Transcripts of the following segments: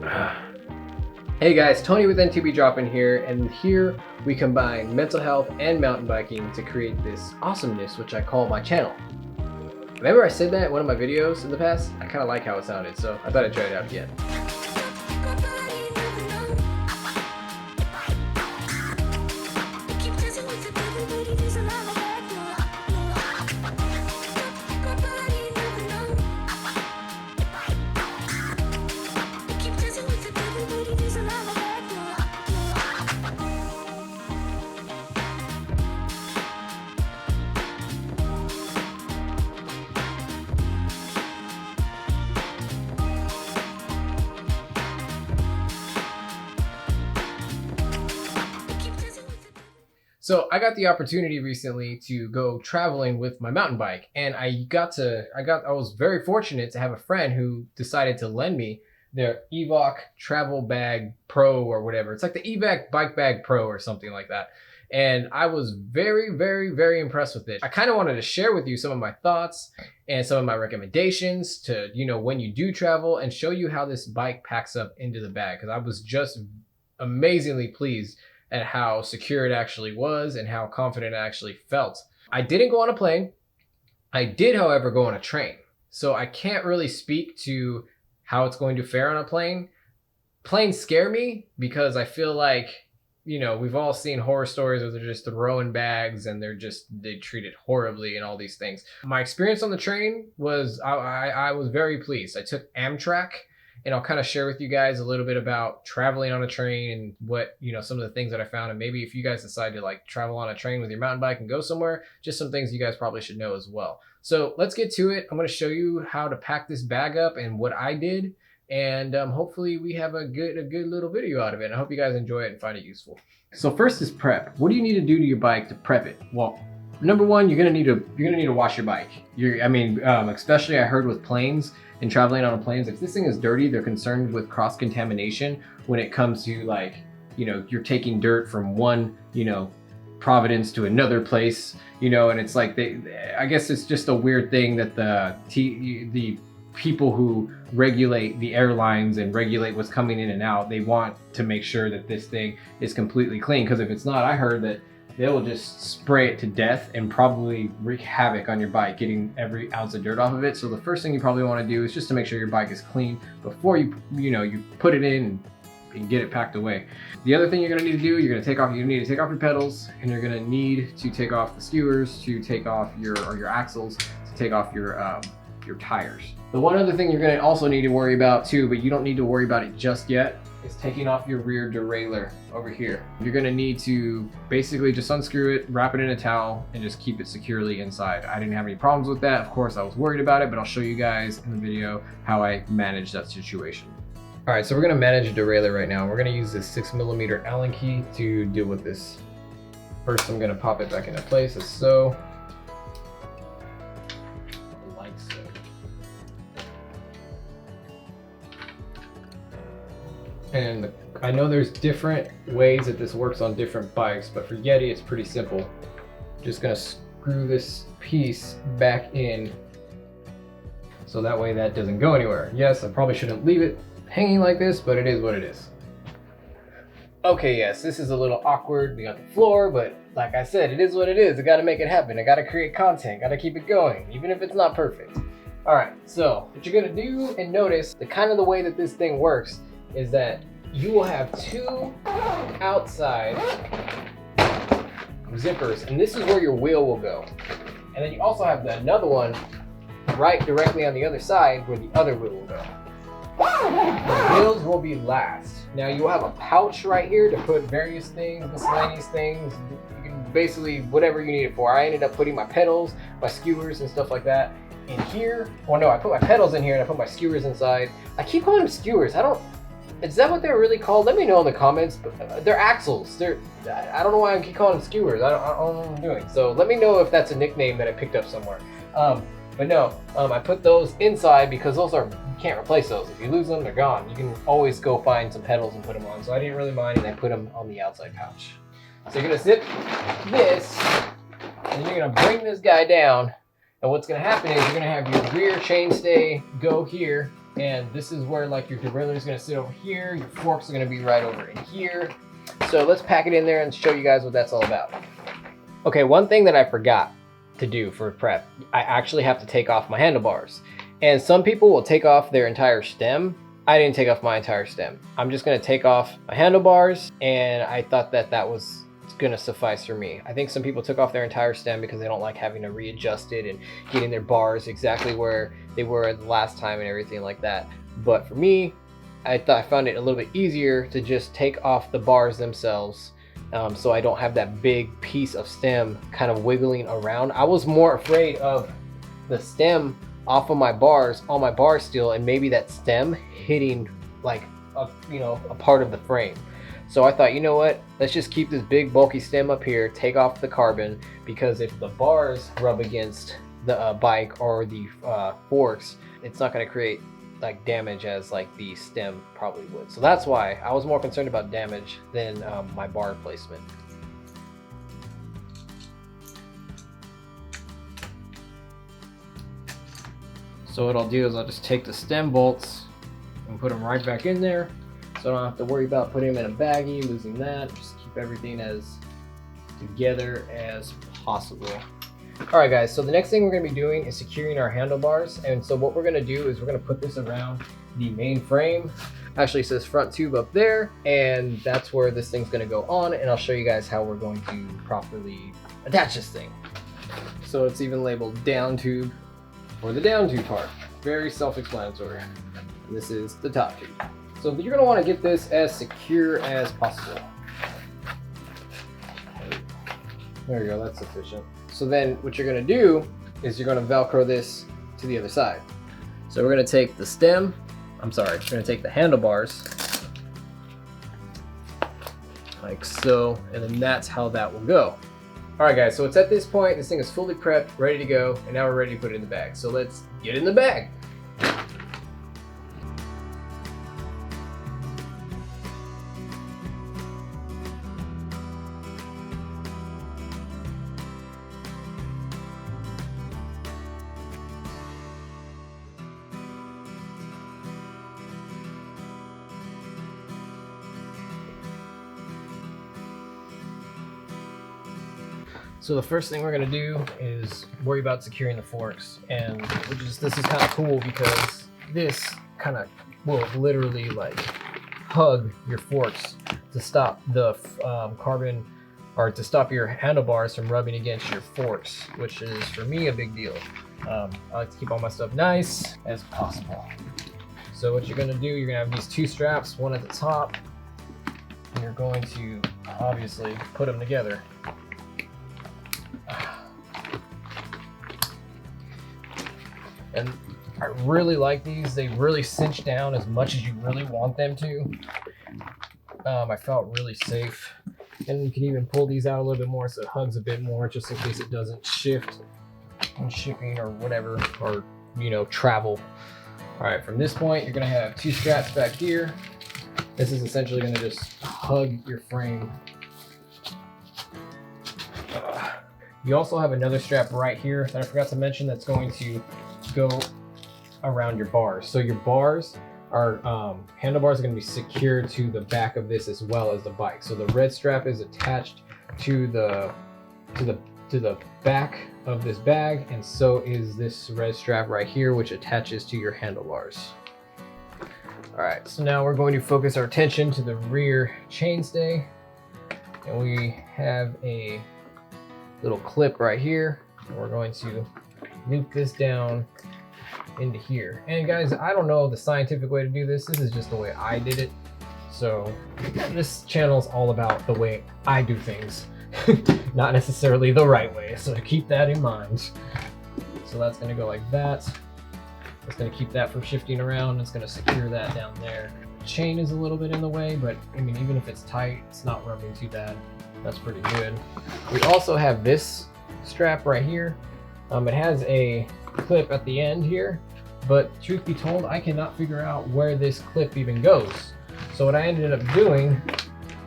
Hey guys, Tony with NTB dropping here, and here we combine mental health and mountain biking to create this awesomeness which I call my channel. Remember I said that in one of my videos in the past? I kind of like how it sounded, so I thought I'd try it out again. So I got the opportunity recently to go traveling with my mountain bike, and I was very fortunate to have a friend who decided to lend me their EVOK travel bag pro or whatever. It's like the EVOK bike bag pro or something like that. And I was very, very, very impressed with it. I kind of wanted to share with you some of my thoughts and some of my recommendations to, when you do travel, and show you how this bike packs up into the bag, because I was just amazingly pleased at how secure it actually was and how confident I actually felt. I didn't go on a plane. I did, however, go on a train. So I can't really speak to how it's going to fare on a plane. Planes scare me because I feel like, we've all seen horror stories where they're just throwing bags and they treat it horribly and all these things. My experience on the train was, I was very pleased. I took Amtrak, and I'll kind of share with you guys a little bit about traveling on a train and what, some of the things that I found. And maybe if you guys decide to travel on a train with your mountain bike and go somewhere, just some things you guys probably should know as well. So let's get to it. I'm going to show you how to pack this bag up and what I did. And hopefully we have a good little video out of it. And I hope you guys enjoy it and find it useful. So first is prep. What do you need to do to your bike to prep it? Well, number one, you're gonna need to wash your bike. Especially I heard with planes and traveling on planes, if this thing is dirty, they're concerned with cross-contamination when it comes to you're taking dirt from one, Providence to another place, and it's like I guess it's just a weird thing that the people who regulate the airlines and regulate what's coming in and out, they want to make sure that this thing is completely clean, because if it's not, I heard that they will just spray it to death and probably wreak havoc on your bike, getting every ounce of dirt off of it. So the first thing you probably want to do is just to make sure your bike is clean before you put it in and get it packed away. The other thing you're going to need to do, you need to take off your pedals, and you're going to need to take off the skewers, to take off your axles, to take off your tires. The one other thing you're going to also need to worry about too, but you don't need to worry about it just yet, is taking off your rear derailleur over here. You're gonna need to basically just unscrew it, wrap it in a towel, and just keep it securely inside. I didn't have any problems with that. Of course, I was worried about it, but I'll show you guys in the video how I managed that situation. All right, so we're gonna manage a derailleur right now. We're gonna use this 6mm Allen key to deal with this. First, I'm gonna pop it back into place as so. Like so. And I know there's different ways that this works on different bikes, but for Yeti, it's pretty simple. Just gonna screw this piece back in so that way that doesn't go anywhere. Yes, I probably shouldn't leave it hanging like this, but it is what it is. Okay, yes, this is a little awkward. We got the floor, but like I said, it is what it is. I gotta make it happen. I gotta create content, gotta keep it going, even if it's not perfect. All right, so what you're gonna do, and notice the way that this thing works, is that you will have two outside zippers, and this is where your wheel will go. And then you also have another one right directly on the other side where the other wheel will go. The wheels will be last. Now you will have a pouch right here to put various things, miscellaneous things. You can basically whatever you need it for. I ended up putting my pedals, my skewers, and stuff like that in here. Well, no, I put my pedals in here and I put my skewers inside. I keep calling them skewers. Is that what they're really called? Let me know in the comments. But they're axles. I don't know why I keep calling them skewers. I don't know what I'm doing. So let me know if that's a nickname that I picked up somewhere. But no, I put those inside because you can't replace those. If you lose them, they're gone. You can always go find some pedals and put them on. So I didn't really mind, and I put them on the outside pouch. So you're gonna zip this, and you're gonna bring this guy down. And what's gonna happen is you're gonna have your rear chainstay go here, And this is where like your derailleur is going to sit over here. Your forks are going to be right over in here. So let's pack it in there and show you guys what that's all about. Okay, one thing that I forgot to do for prep, I actually have to take off my handlebars. And some people will take off their entire stem. I didn't take off my entire stem. I'm just going to take off my handlebars, and I thought that that was going to suffice for me. I think some people took off their entire stem because they don't like having to readjust it and getting their bars exactly where they were the last time and everything like that. But for me, I found it a little bit easier to just take off the bars themselves, so I don't have that big piece of stem kind of wiggling around. I was more afraid of the stem off of my bars, on my bar steel, and maybe that stem hitting like a part of the frame. So I thought, you know what, let's just keep this big bulky stem up here, take off the carbon, because if the bars rub against the bike or the forks, it's not going to create like damage as like the stem probably would. So that's why I was more concerned about damage than my bar placement. So what I'll do is I'll just take the stem bolts and put them right back in there, so I don't have to worry about putting them in a baggie, losing that. Just keep everything as together as possible. All right guys, so the next thing we're gonna be doing is securing our handlebars. And so what we're gonna do is we're gonna put this around the main frame. Actually, it says front tube up there, and that's where this thing's gonna go on, and I'll show you guys how we're going to properly attach this thing. So it's even labeled down tube for the down tube part. Very self-explanatory. This is the top tube. So you're gonna wanna get this as secure as possible. There you go, that's sufficient. So then what you're gonna do is you're gonna Velcro this to the other side. So we're gonna take the stem, we're gonna take the handlebars, like so, and then that's how that will go. All right guys, so it's at this point, this thing is fully prepped, ready to go, and now we're ready to put it in the bag. So let's get in the bag. So the first thing we're gonna do is worry about securing the forks, and this is kind of cool because this kind of will literally like hug your forks to stop the carbon, or to stop your handlebars from rubbing against your forks, which is for me a big deal. I like to keep all my stuff nice as possible. So what you're gonna do, you're gonna have these two straps, one at the top, and you're going to obviously put them together. And I really like these. They really cinch down as much as you really want them to. I felt really safe. And you can even pull these out a little bit more so it hugs a bit more, just in case it doesn't shift in shipping or whatever, or travel. All right, from this point, you're gonna have two straps back here. This is essentially gonna just hug your frame. You also have another strap right here that I forgot to mention that's going to go around your bars. So your bars are handlebars are going to be secured to the back of this as well as the bike. So the red strap is attached to the back of this bag, and so is this red strap right here, which attaches to your handlebars. All right, so now we're going to focus our attention to the rear chainstay, and we have a little clip right here, and we're going to loop this down into here. And guys, I don't know the scientific way to do this. This is just the way I did it. So this channel is all about the way I do things, not necessarily the right way. So keep that in mind. So that's gonna go like that. It's gonna keep that from shifting around. It's gonna secure that down there. The chain is a little bit in the way, but I mean, even if it's tight, it's not rubbing too bad. That's pretty good. We also have this strap right here. It has a clip at the end here, but truth be told, I cannot figure out where this clip even goes. So what I ended up doing,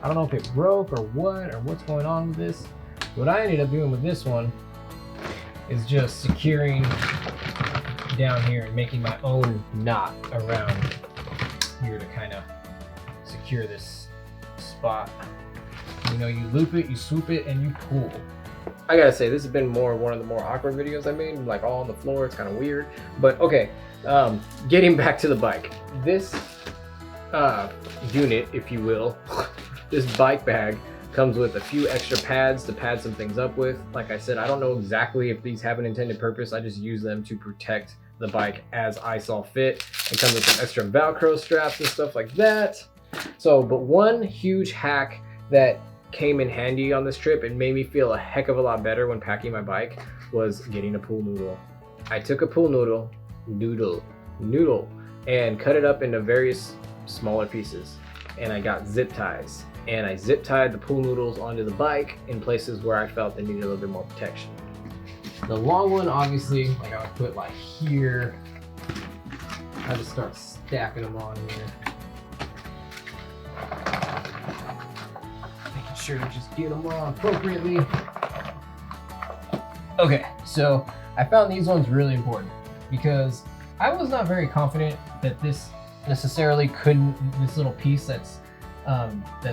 I don't know if it broke or what's going on with this. What I ended up doing with this one is just securing down here and making my own knot around here to kind of secure this spot. You know, you loop it, you swoop it, and you pull. I gotta say, this has been one of the more awkward videos I made, like all on the floor. It's kind of weird, but okay. Getting back to the bike. This unit, if you will, this bike bag comes with a few extra pads to pad some things up with. Like I said, I don't know exactly if these have an intended purpose. I just use them to protect the bike as I saw fit. It comes with some extra Velcro straps and stuff like that. So, but one huge hack that came in handy on this trip and made me feel a heck of a lot better when packing my bike was getting a pool noodle. I took a pool noodle, and cut it up into various smaller pieces. And I got zip ties. And I zip tied the pool noodles onto the bike in places where I felt they needed a little bit more protection. The long one, obviously, like I would put like here. I just start stacking them on here. Making sure to just get them on appropriately. Okay, so I found these ones really important because I was not very confident that this necessarily couldn't, this little piece that's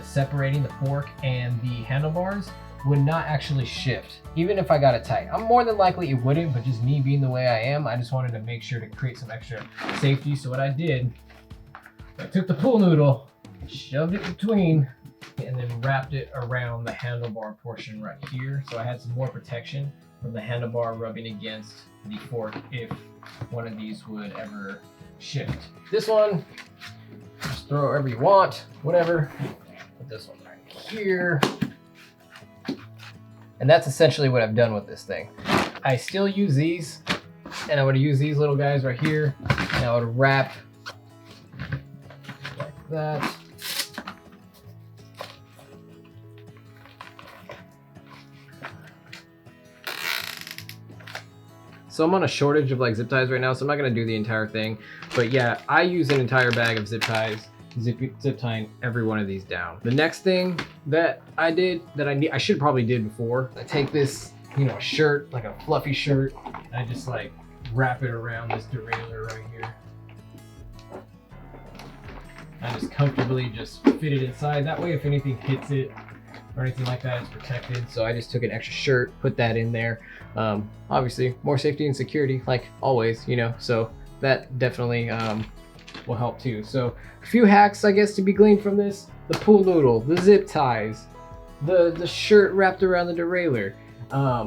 separating the fork and the handlebars would not actually shift, even if I got it tight. I'm more than likely it wouldn't, but just me being the way I am, I just wanted to make sure to create some extra safety. So what I did, I took the pool noodle, shoved it between, and then wrapped it around the handlebar portion right here. So I had some more protection from the handlebar rubbing against the fork if one of these would ever shift. This one, just throw wherever you want, whatever. Put this one right here. And that's essentially what I've done with this thing. I still use these, and I would use these little guys right here, and I would wrap like that. So I'm on a shortage of like zip ties right now, so I'm not gonna do the entire thing. But yeah, I use an entire bag of zip ties, zip tying every one of these down. The next thing that I did, that I should probably did before, I take this, you know, shirt, like a fluffy shirt, and I just like wrap it around this derailleur right here. I just comfortably just fit it inside. That way if anything hits it or anything like that, it's protected. So I just took an extra shirt, put that in there. Obviously more safety and security, like always, you know, so that definitely will help too. So a few hacks, I guess, to be gleaned from this: the pool noodle, the zip ties, the shirt wrapped around the derailleur,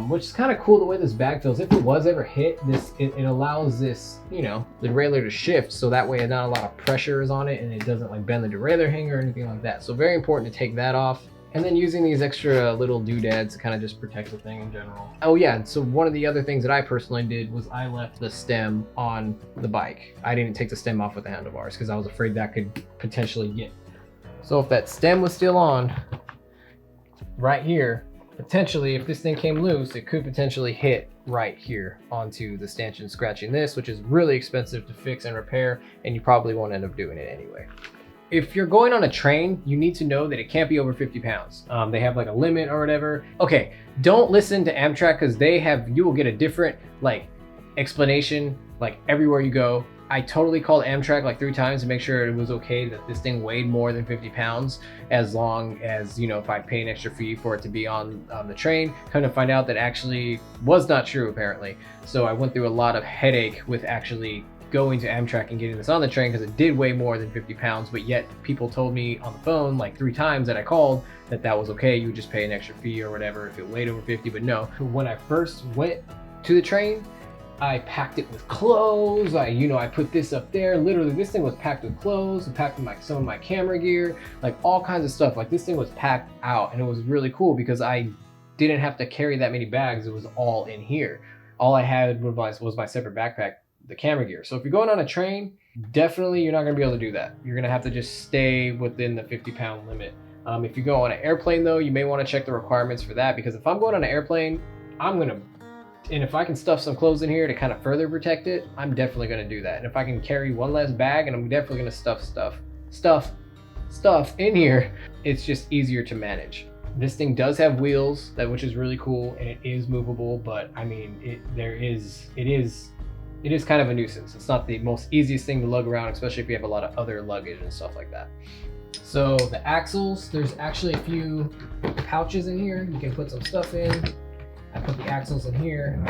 which is kind of cool the way this bag feels. If it was ever hit, it allows this, you know, the derailleur to shift, so that way not a lot of pressure is on it and it doesn't like bend the derailleur hanger or anything like that. So very important to take that off. And then using these extra little doodads to kind of just protect the thing in general. Oh yeah, so one of the other things that I personally did was I left the stem on the bike. I didn't take the stem off with the handlebars because I was afraid that could potentially get. So if that stem was still on right here, potentially if this thing came loose, it could potentially hit right here onto the stanchion, scratching this, which is really expensive to fix and repair, and you probably won't end up doing it anyway. If you're going on a train, you need to know that it can't be over 50 pounds. They have like a limit or whatever. Okay, don't listen to Amtrak because you will get a different like explanation like everywhere you go. I totally called Amtrak like 3 times to make sure it was okay that this thing weighed more than 50 pounds, as long as, you know, if I pay an extra fee for it to be on the train. Kind of find out that actually was not true apparently. So I went through a lot of headache with actually going to Amtrak and getting this on the train because it did weigh more than 50 pounds, but yet people told me on the phone like 3 times that I called that was okay. You would just pay an extra fee or whatever if it weighed over 50, but no. When I first went to the train, I packed it with clothes. I put this up there. Literally, this thing was packed with clothes. I packed with some of my camera gear, like all kinds of stuff. Like this thing was packed out, and it was really cool because I didn't have to carry that many bags. It was all in here. All I had was my separate backpack, the camera gear. So if you're going on a train, definitely you're not gonna be able to do that. You're gonna have to just stay within the 50-pound limit. If you go on an airplane though, you may want to check the requirements for that, because if I'm going on an airplane, and if I can stuff some clothes in here to kind of further protect it, I'm definitely gonna do that. And if I can carry one less bag, and I'm definitely gonna stuff in here, it's just easier to manage. This thing does have wheels, which is really cool, and it is movable, but I mean, it is it is kind of a nuisance. It's not the most easiest thing to lug around, especially if you have a lot of other luggage and stuff like that. So the axles, there's actually a few pouches in here. You can put some stuff in. I put the axles in here,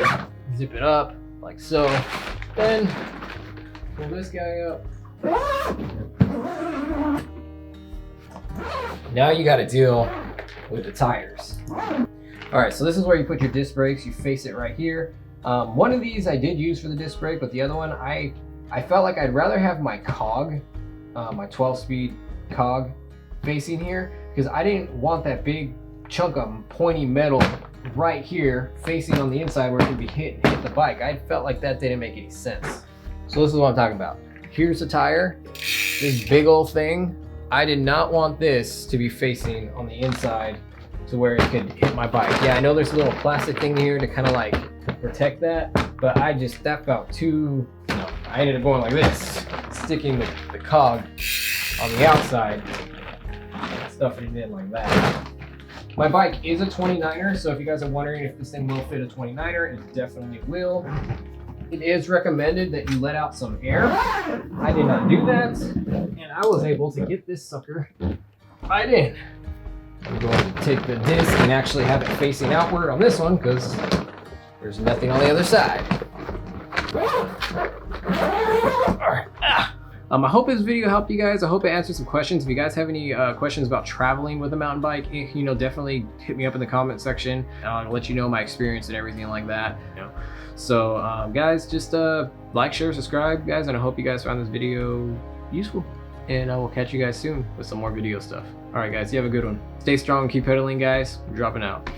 zip it up like so. Then pull this guy up. Now you got to deal with the tires. All right, so this is where you put your disc brakes. You face it right here. One of these I did use for the disc brake, but the other one, I felt like I'd rather have my cog, my 12-speed cog facing here, because I didn't want that big chunk of pointy metal right here facing on the inside where it could be hit the bike. I felt like that didn't make any sense. So this is what I'm talking about. Here's the tire, this big old thing. I did not want this to be facing on the inside to where it could hit my bike. Yeah, I know there's a little plastic thing here to kind of like protect that, but that felt too, I ended up going like this, sticking the cog on the outside, stuffing it in like that. My bike is a 29er, so if you guys are wondering if this thing will fit a 29er, it definitely will. It is recommended that you let out some air. I did not do that, and I was able to get this sucker right in. I'm going to take the disc and actually have it facing outward on this one because there's nothing on the other side. All right. I hope this video helped you guys. I hope it answered some questions. If you guys have any questions about traveling with a mountain bike, definitely hit me up in the comment section. I'll let you know my experience and everything like that. So guys, just like, share, subscribe, guys, and I hope you guys found this video useful. And I will catch you guys soon with some more video stuff. All right, guys, you have a good one. Stay strong, keep pedaling, guys. I'm dropping out.